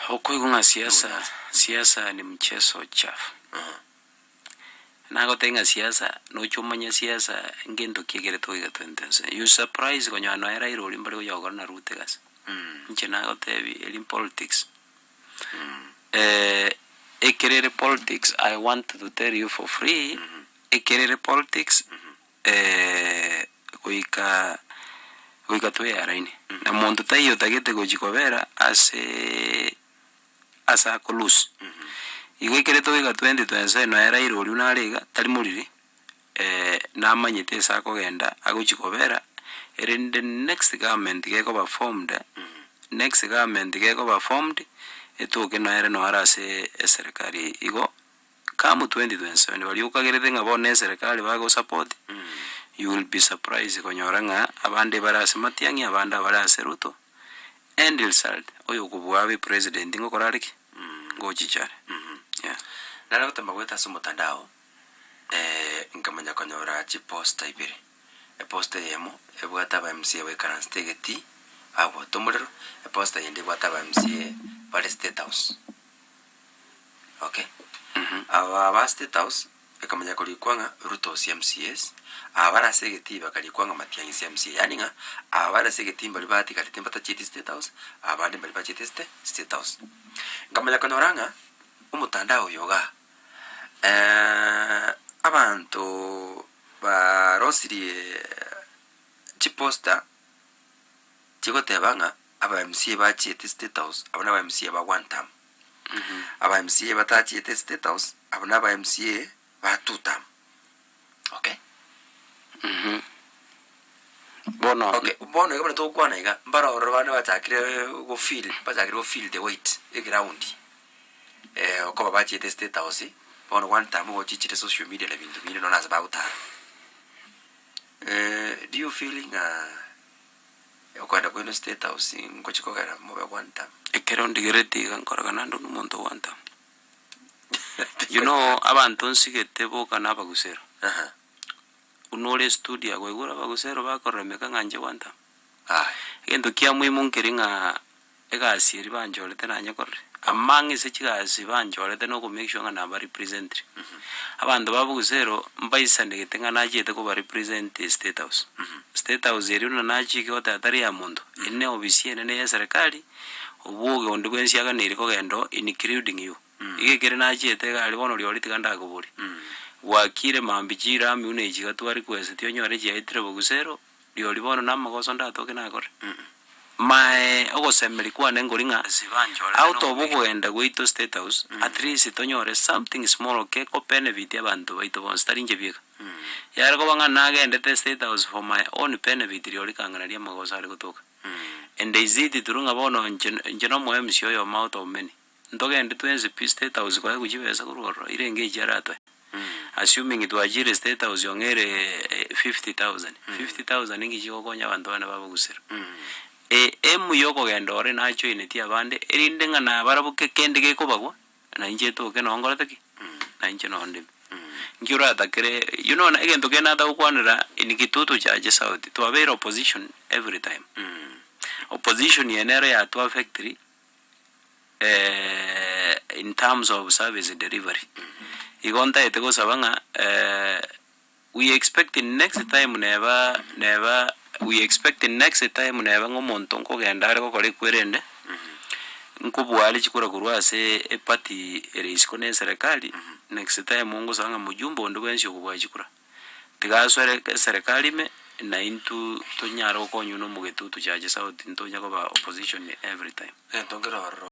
Okwaigunga siasa ni mchezo chafu. Nago tenga siasa no chumanya siasa ngendo kiegere toiga tendense. You surprise konyo ano era iroli mbali ko yogo na rute gas. Nche nago tebi in politics. Ekerere politics, I want to tell you for free. Ekerere politics kuika tuwe araini. Na muntu tayo tagete gojikobera asa kolus. Igekere toiga 2027 no era iroli unarega tali muriri na manyete sa kogenda agochikobera in the next government geko formed etoke no era no arase serikali igo kamu 2027 bali ukagerete ngabone serikali bago support you will be surprised konyoranga abande barase matiangi abanda barase ruto end result oyo kubwabe president ngokorariki ngochichare nala kutamba kweta su mutandao nkamanya konyora chi poster ibiri poster yemo ebwata ba MC we karan stegeti abo tomulero poster yende bwata ba MC pale State House. Okay. Aba State House ekamanya kulikwanga Ruto CMCS abara segeti bakalikwanga matiangi CMC yani nga abara segeti mbali bati kalitemba ta chiti State House abandi mbali bati State House nkamanya konoranga umutandao yoga abantu barosiri chiposta chikotebanga aba MC bachite State House abana ba MC ba one time aba MC batachite State House abana ba MC ba two time. Okay. Bono yobona to kwana iga mbara orobana batakire go feel the weight e ground okoba bachite State House bono one time go chichite social media level to no nas about do you feeling okwenda kwino State House ngochikogera mobe one time ekerondi gereti gankoragana ndo numuntu one time. You know abantu nsigete boka nabagusero unole studio agwegura bagusero bakoremeka nganje one time gendo kia muimu nkeringa egasiri banjolete nanye korre amangi sekigasi banjolete no ku make sure nga naba represent abantu babugusero mbaisane getenga najete ko ba represent State House. State House eri una nachike otatari ya mundu ine obisi ene ya serikali obuge onde kwensi aga neri ko gendo including you igekere nachete gali bono lyoli tiganda kuburi wakire mambijira miune ijiga twari kwese tyonyore je itre bugusero lyoli bono namagoso ndatoke nakore my ogosemeli kwa nengoringa out of ogenda goito State House at least tonyore something small okay ko benefit abantu baito bon starinje bieka yara ko banga nagende te State House for my own benefit lyoli kangana lya magoso ali kutoka and they zidi turunga bono njeno mo MC yo amount of many ndogende twenze State House kwa kujibesa kuroro irenge jarato assuming it wajire State House yongere 50,000 ingi chiko konya abantu bana babugusira emu yoko gendore nacho ineti abande erindenga na barabuke kende ke kobagwa na inje to ke no ngoroteki na inje no ndi ngiura atakere you know na egento ke nada ukwanira inikitutu chaje sauti to avera opposition every time opposition yenera ya to factory in terms of service delivery igonta etego sabanga we expect in next time never we expect in next time never ngomonto nkogenda ko kole kwerende nkubwali chikura kurwase epati erisiko ne serikali next time mungu sanga mujumbo ndo bwensi kubwa chikura tigaswere serikali me na into tonyaro ko nyuno mugetutu chaje sauti ntonya ko ba opposition every time ntongero